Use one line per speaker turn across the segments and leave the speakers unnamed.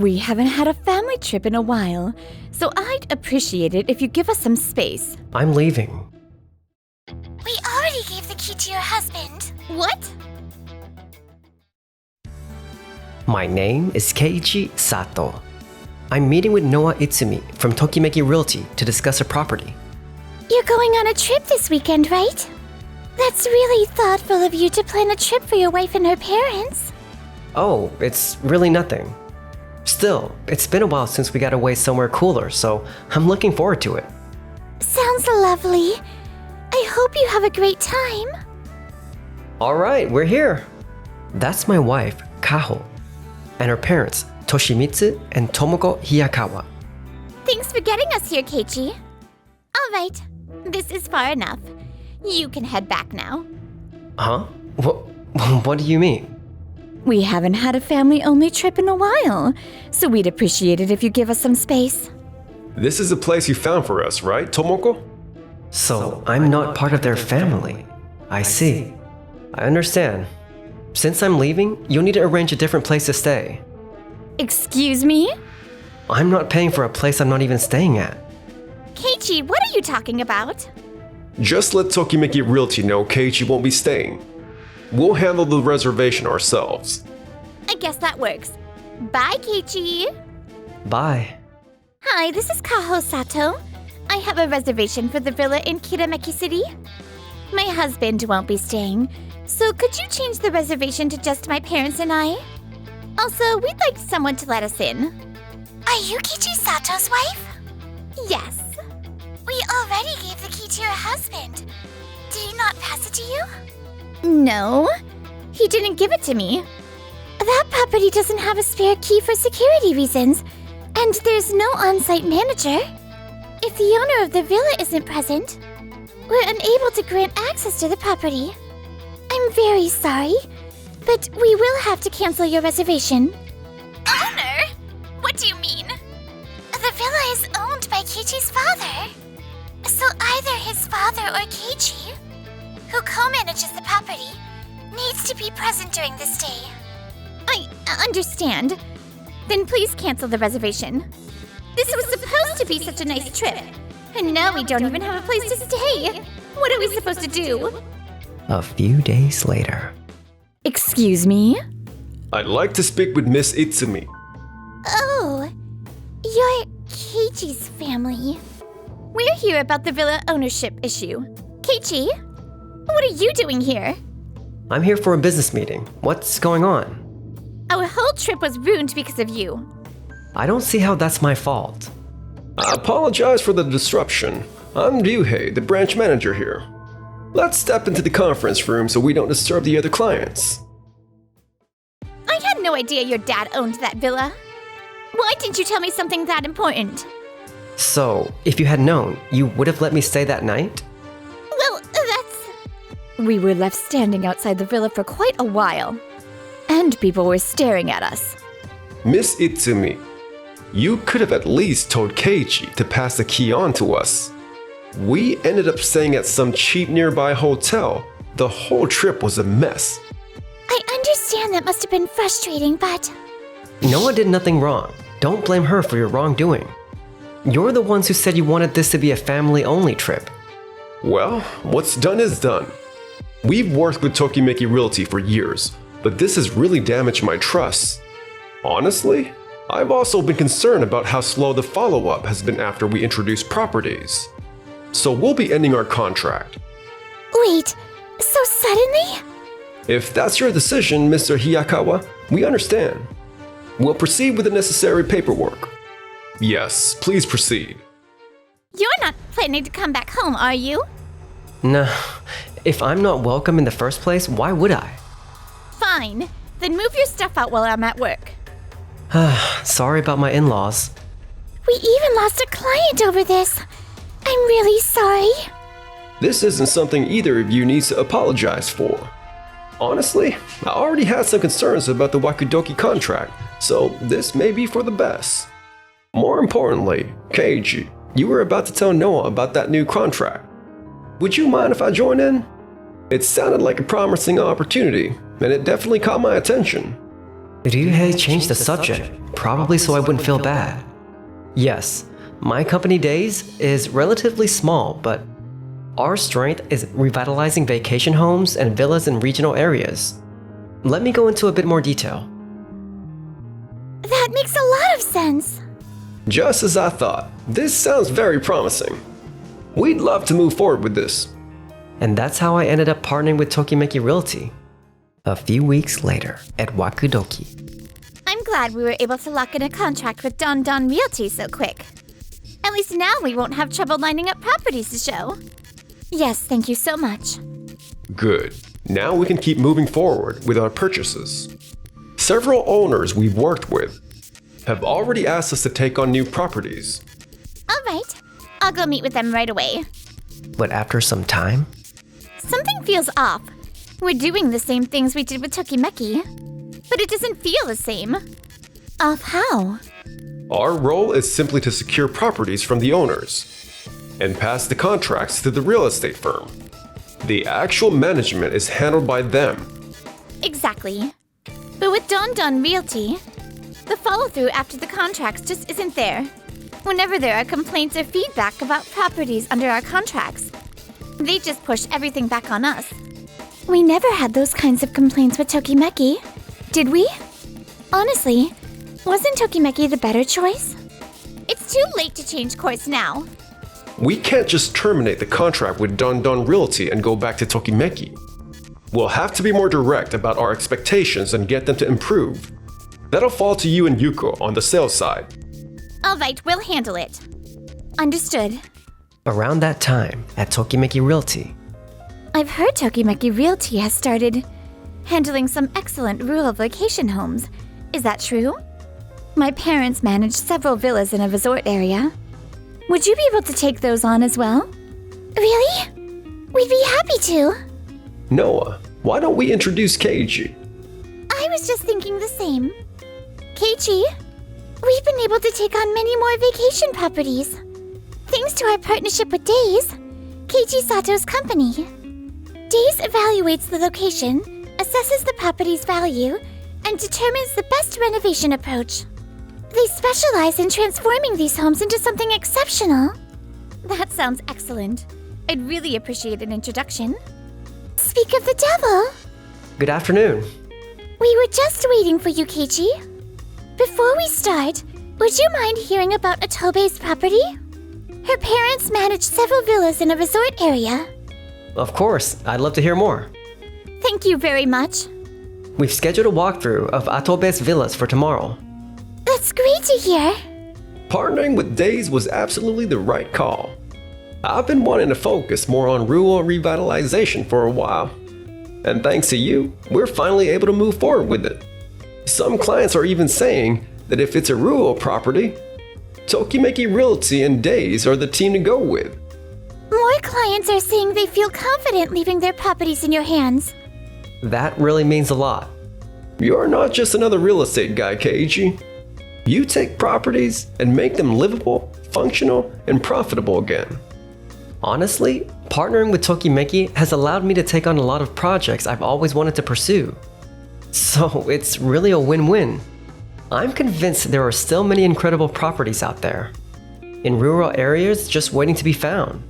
We haven't had a family trip in a while, so I'd appreciate it if you give us some space.
I'm leaving.
We already gave the key to your husband.
What?
My name is Keiichi Sato. I'm meeting with Noa Itsumi from Tokimeki Realty to discuss a property.
You're going on a trip this weekend, right? That's really thoughtful of you to plan a trip for your wife and her parents.
Oh, it's really nothing. Still, it's been a while since we got away somewhere cooler, so I'm looking forward to it.
Sounds lovely. I hope you have a great time.
Alright, we're here. That's my wife, Kaho, and her parents, Toshimitsu and Tomoko Hiyakawa.
Thanks for getting us here, Keiichi. All right, this is far enough. You can head back now.
Huh? What do you mean?
We haven't had a family-only trip in a while, so we'd appreciate it if you give us some space.
This is a place you found for us, right, Tomoko?
So, I'm not part of their family. I see. I understand. Since I'm leaving, you'll need to arrange a different place to stay.
Excuse me?
I'm not paying for a place I'm not even staying at.
Keiichi, what are you talking about?
Just let Tokimeki Realty know Keiichi won't be staying. We'll handle the reservation ourselves.
I guess that works. Bye, Keiichi.
Bye.
Hi, this is Kaho Sato. I have a reservation for the villa in Kirameki City. My husband won't be staying, so could you change the reservation to just my parents and I? Also, we'd like someone to let us in. Are you Keiichi Sato's wife? Yes. We already gave the key to your husband. Did he not pass it to you?
No, he didn't give it to me.
That property doesn't have a spare key for security reasons, and there's no on-site manager. If the owner of the villa isn't present, we're unable to grant access to the property. I'm very sorry, but we will have to cancel your reservation. Owner? What do you mean? The villa is owned by Keiichi's father. So either his father or Keiichi, who co-manages the property, needs to be present during the stay.
I understand. Then please cancel the reservation.
This was supposed to be such a nice trip, and now we don't even have a place to stay. What are we supposed to do?
A few days later.
Excuse me?
I'd like to speak with Miss Itsumi.
Oh, you're Keiichi's family.
We're here about the villa ownership issue. Keiichi, what are you doing here?
I'm here for a business meeting. What's going on?
Our whole trip was ruined because of you.
I don't see how that's my fault.
I apologize for the disruption. I'm Ryuhei, the branch manager here. Let's step into the conference room so we don't disturb the other clients.
I had no idea your dad owned that villa. Why didn't you tell me something that important?
So, if you had known, you would have let me stay that night?
Well, We were left standing outside the villa for quite a while, and people were staring at us.
Miss Itsumi, you could have at least told Keiichi to pass the key on to us. We ended up staying at some cheap nearby hotel. The whole trip was a mess.
I understand that must have been frustrating, but...
Noah did nothing wrong. Don't blame her for your wrongdoing. You're the ones who said you wanted this to be a family-only trip.
Well, what's done is done. We've worked with Tokimeki Realty for years, but this has really damaged my trust. Honestly, I've also been concerned about how slow the follow-up has been after we introduced properties. So we'll be ending our contract.
Wait, so suddenly?
If that's your decision, Mr. Hiyakawa, we understand. We'll proceed with the necessary paperwork. Yes, please proceed.
You're not planning to come back home, are you?
Nah, if I'm not welcome in the first place, why would I?
Fine, then move your stuff out while I'm at work.
Sorry about my in-laws.
We even lost a client over this. I'm really sorry.
This isn't something either of you needs to apologize for. Honestly, I already had some concerns about the Wakudoki contract, so this may be for the best. More importantly, Keiichi, you were about to tell Noah about that new contract. Would you mind if I join in? It sounded like a promising opportunity, and it definitely caught my attention.
Ryuhei changed the subject, probably so I wouldn't feel bad. Yes, my company Days is relatively small, but our strength is revitalizing vacation homes and villas in regional areas. Let me go into a bit more detail.
That makes a lot of sense.
Just as I thought. This sounds very promising. We'd love to move forward with this.
And that's how I ended up partnering with Tokimeki Realty. A few weeks later, at Wakudoki.
I'm glad we were able to lock in a contract with Don Don Realty so quick. At least now we won't have trouble lining up properties to show. Yes, thank you so much.
Good. Now we can keep moving forward with our purchases. Several owners we've worked with have already asked us to take on new properties.
All right, I'll go meet with them right away.
But after some time,
Something feels off. We're doing the same things we did with Tokimeki, but it doesn't feel the same. Off how?
Our role is simply to secure properties from the owners and pass the contracts to the real estate firm. The actual management is handled by them.
Exactly. But with Don Don Realty, the follow-through after the contracts just isn't there. Whenever there are complaints or feedback about properties under our contracts, they just push everything back on us. We never had those kinds of complaints with Tokimeki, did we? Honestly, wasn't Tokimeki the better choice? It's too late to change course now.
We can't just terminate the contract with Don Don Realty and go back to Tokimeki. We'll have to be more direct about our expectations and get them to improve. That'll fall to you and Yuko on the sales side.
All right, we'll handle it. Understood.
around that time at Tokimeki Realty.
I've heard Tokimeki Realty has started handling some excellent rural vacation homes. Is that true? My parents manage several villas in a resort area. Would you be able to take those on as well?
Really? We'd be happy to.
Noah, why don't we introduce Keiji?
I was just thinking the same. Keiichi, we've been able to take on many more vacation properties. Thanks to our partnership with Days, Keiichi Sato's company. Days evaluates the location, assesses the property's value, and determines the best renovation approach. They specialize in transforming these homes into something exceptional.
That sounds excellent. I'd really appreciate an introduction.
Speak of the devil.
Good afternoon.
We were just waiting for you, Keiichi. Before we start, would you mind hearing about Otobe's property? Her parents manage several villas in a resort area.
Of course, I'd love to hear more.
Thank you very much.
We've scheduled a walkthrough of Atobe's villas for tomorrow.
That's great to hear.
Partnering with Days was absolutely the right call. I've been wanting to focus more on rural revitalization for a while. And thanks to you, we're finally able to move forward with it. Some clients are even saying that if it's a rural property, Tokimeki Realty and Days are the team to go with.
More clients are saying they feel confident leaving their properties in your hands.
That really means a lot.
You're not just another real estate guy, Keiji. You take properties and make them livable, functional, and profitable again.
Honestly, partnering with Tokimeki has allowed me to take on a lot of projects I've always wanted to pursue. So it's really a win-win. I'm convinced there are still many incredible properties out there, in rural areas just waiting to be found.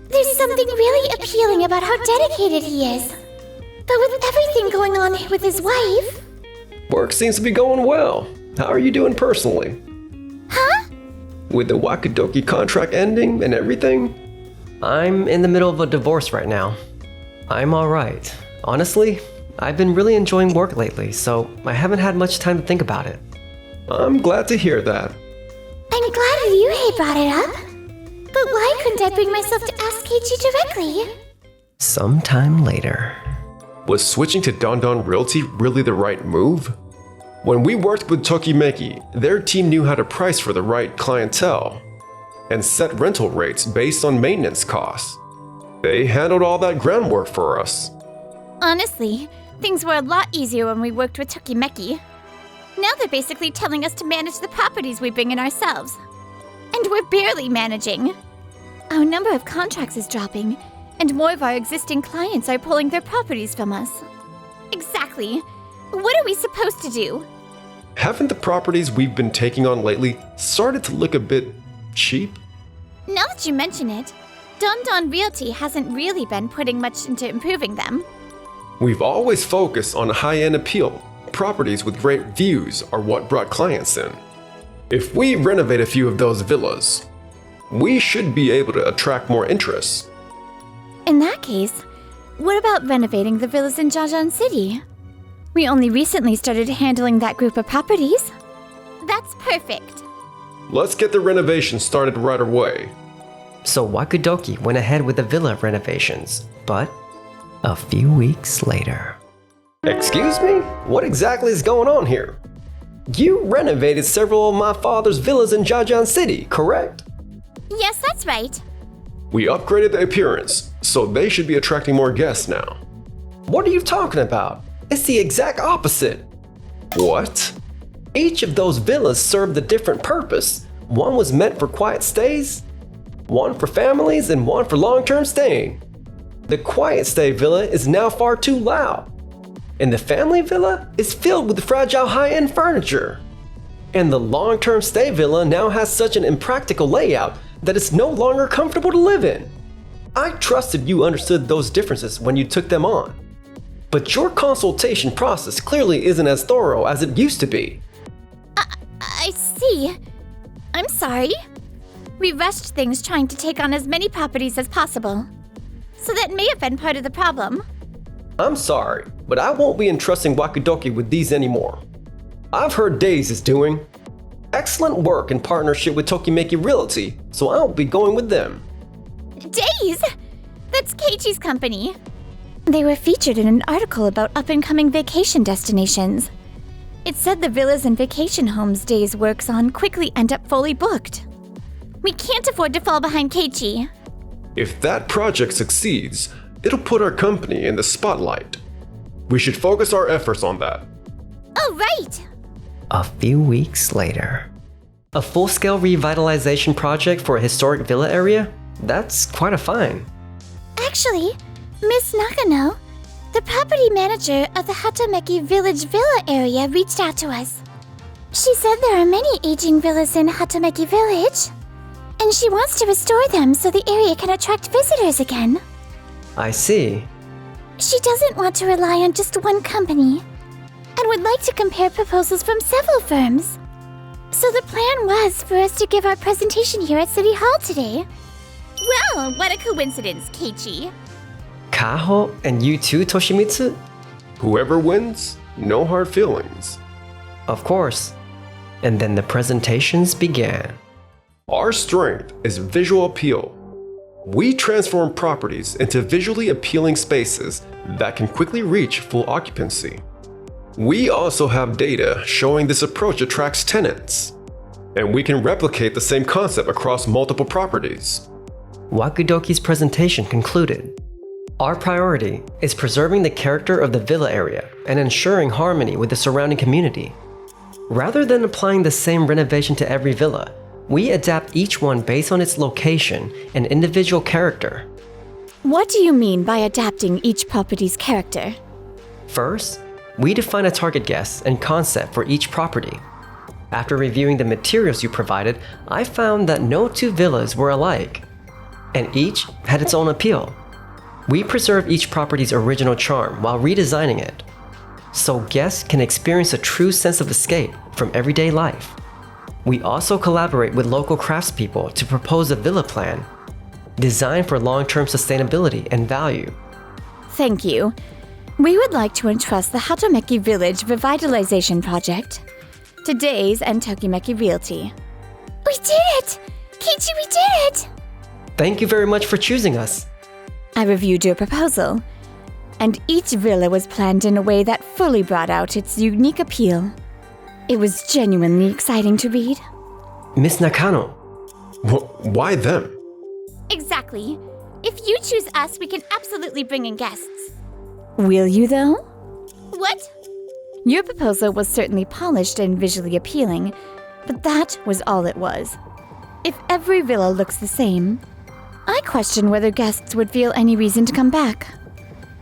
There's something really appealing about how dedicated he is. But with everything going on with his wife...
Work seems to be going well. How are you doing personally?
Huh?
With the Wakudoki contract ending and everything?
I'm in the middle of a divorce right now. I'm alright. Honestly, I've been really enjoying work lately, so I haven't had much time to think about it.
I'm glad to hear that.
I'm glad Ryuhei brought it up. But why couldn't I bring myself to ask Keiichi directly?
Sometime later.
Was switching to Don Don Realty really the right move? When we worked with Tokimeki, their team knew how to price for the right clientele and set rental rates based on maintenance costs. They handled all that groundwork for us.
Honestly, things were a lot easier when we worked with Tokimeki. Now they're basically telling us to manage the properties we bring in ourselves. And we're barely managing. Our number of contracts is dropping, and more of our existing clients are pulling their properties from us. Exactly. What are we supposed to do?
Haven't the properties we've been taking on lately started to look a bit cheap?
Now that you mention it, Don Don Realty hasn't really been putting much into improving them.
We've always focused on high-end appeal. Properties with great views are what brought clients in. If we renovate a few of those villas, we should be able to attract more interest.
In that case, what about renovating the villas in Jajan City? We only recently started handling that group of properties. That's perfect.
Let's get the renovation started right away.
So Wakudoki went ahead with the villa renovations, but a few weeks later.
Excuse me? What exactly is going on here? You renovated several of my father's villas in Jajan City, correct?
Yes, that's right.
We upgraded the appearance, so they should be attracting more guests now.
What are you talking about? It's the exact opposite.
What?
Each of those villas served a different purpose. One was meant for quiet stays, one for families, and one for long-term staying. The quiet stay villa is now far too loud, and the family villa is filled with fragile high-end furniture. And the long-term stay villa now has such an impractical layout that it's no longer comfortable to live in. I trusted you understood those differences when you took them on. But your consultation process clearly isn't as thorough as it used to be.
I see. I'm sorry. We rushed things trying to take on as many properties as possible. So that may have been part of the problem.
I'm sorry, but I won't be entrusting Wakudoki with these anymore. I've heard Days is doing excellent work in partnership with Tokimeki Realty, so I'll be going with them.
Days? That's Keiichi's company. They were featured in an article about up-and-coming vacation destinations. It said the villas and vacation homes Days works on quickly end up fully booked. We can't afford to fall behind Keiichi.
If that project succeeds, it'll put our company in the spotlight. We should focus our efforts on that.
Oh, right!
A few weeks later. A full-scale revitalization project for a historic villa area? That's quite a find.
Actually, Miss Nakano, the property manager of the Hatomeki Village Villa area, reached out to us. She said there are many aging villas in Hatomeki Village, and she wants to restore them so the area can attract visitors again.
I see.
She doesn't want to rely on just one company, and would like to compare proposals from several firms. So the plan was for us to give our presentation here at City Hall today.
Well, what a coincidence, Keiichi.
Kaho and you too, Toshimitsu?
Whoever wins, no hard feelings.
Of course. And then the presentations began.
Our strength is visual appeal. We transform properties into visually appealing spaces that can quickly reach full occupancy. We also have data showing this approach attracts tenants, and we can replicate the same concept across multiple properties.
Wakudoki's presentation concluded. Our priority is preserving the character of the villa area and ensuring harmony with the surrounding community. Rather than applying the same renovation to every villa, we adapt each one based on its location and individual character.
What do you mean by adapting each property's character?
First, we define a target guest and concept for each property. After reviewing the materials you provided, I found that no two villas were alike, and each had its own appeal. We preserve each property's original charm while redesigning it, so guests can experience a true sense of escape from everyday life. We also collaborate with local craftspeople to propose a villa plan designed for long-term sustainability and value.
Thank you. We would like to entrust the Hatomeki Village Revitalization Project to Days and Tokimeki Realty.
We did it! Keiichi, we did it!
Thank you very much for choosing us.
I reviewed your proposal, and each villa was planned in a way that fully brought out its unique appeal. It was genuinely exciting to read.
Miss Nakano.
Why them?
Exactly. If you choose us, we can absolutely bring in guests. Will you, though? What? Your proposal was certainly polished and visually appealing, but that was all it was. If every villa looks the same, I question whether guests would feel any reason to come back.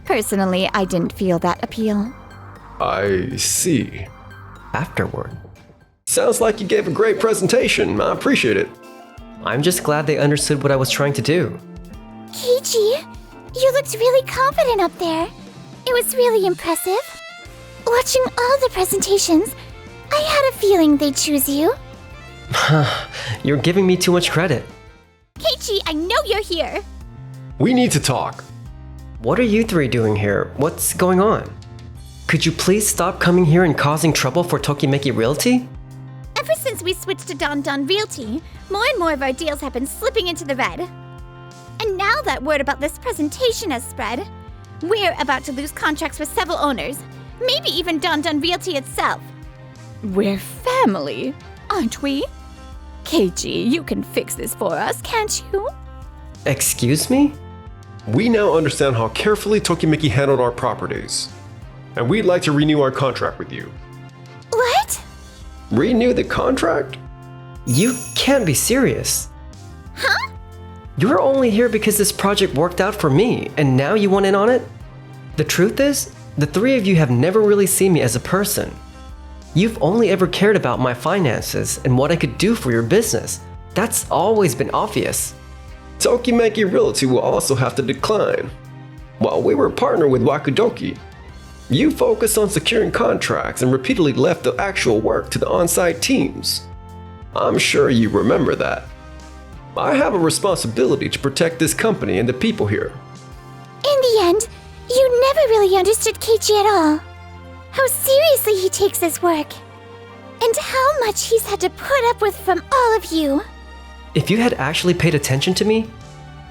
Personally, I didn't feel that appeal.
I see.
Afterward,
Sounds like you gave a great presentation. I appreciate it.
I'm just glad they understood what I was trying to do.
Keiichi, you looked really confident up there. It was really impressive. Watching all the presentations, I had a feeling they'd choose you.
You're giving me too much credit.
Keiichi, I know you're here.
We need to talk.
What are you three doing here? What's going on? Could you please stop coming here and causing trouble for Tokimeki Realty?
Ever since we switched to Don Don Realty, more and more of our deals have been slipping into the red. And now that word about this presentation has spread, we're about to lose contracts with several owners, maybe even Don Don Realty itself.
We're family, aren't we? Keiichi, you can fix this for us, can't you?
Excuse me?
We now understand how carefully Tokimeki handled our properties. And we'd like to renew our contract with you.
What?
Renew the contract?
You can't be serious.
Huh?
You're only here because this project worked out for me, and now you want in on it? The truth is, the three of you have never really seen me as a person. You've only ever cared about my finances and what I could do for your business. That's always been obvious.
Tokimeki Realty will also have to decline. While we were partnered with Wakudoki, you focused on securing contracts and repeatedly left the actual work to the on-site teams. I'm sure you remember that. I have a responsibility to protect this company and the people here.
In the end, you never really understood Keiichi at all. How seriously he takes his work. And how much he's had to put up with from all of you.
If you had actually paid attention to me,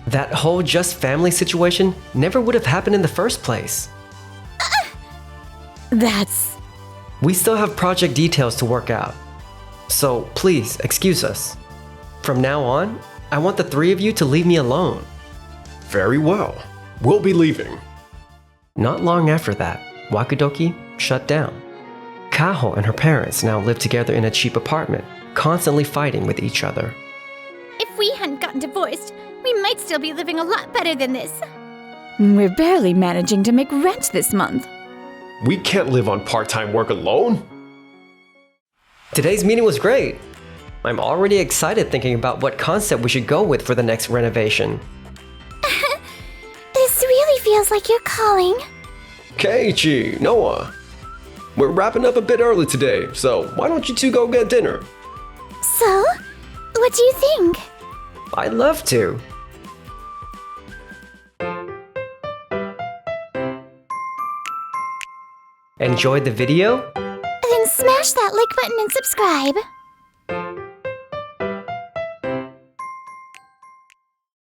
that whole just family situation never would have happened in the first place.
That's...
We still have project details to work out. So please, excuse us. From now on, I want the three of you to leave me alone.
Very well. We'll be leaving.
Not long after that, Wakudoki shut down. Kaho and her parents now live together in a cheap apartment, constantly fighting with each other.
If we hadn't gotten divorced, we might still be living a lot better than this.
We're barely managing to make rent this month.
We can't live on part-time work alone.
Today's meeting was great. I'm already excited thinking about what concept we should go with for the next renovation.
This really feels like your calling.
Keiichi, Noah. We're wrapping up a bit early today, so why don't you two go get dinner?
So, what do you think?
I'd love to. Enjoyed the video?
Then smash that like button and subscribe.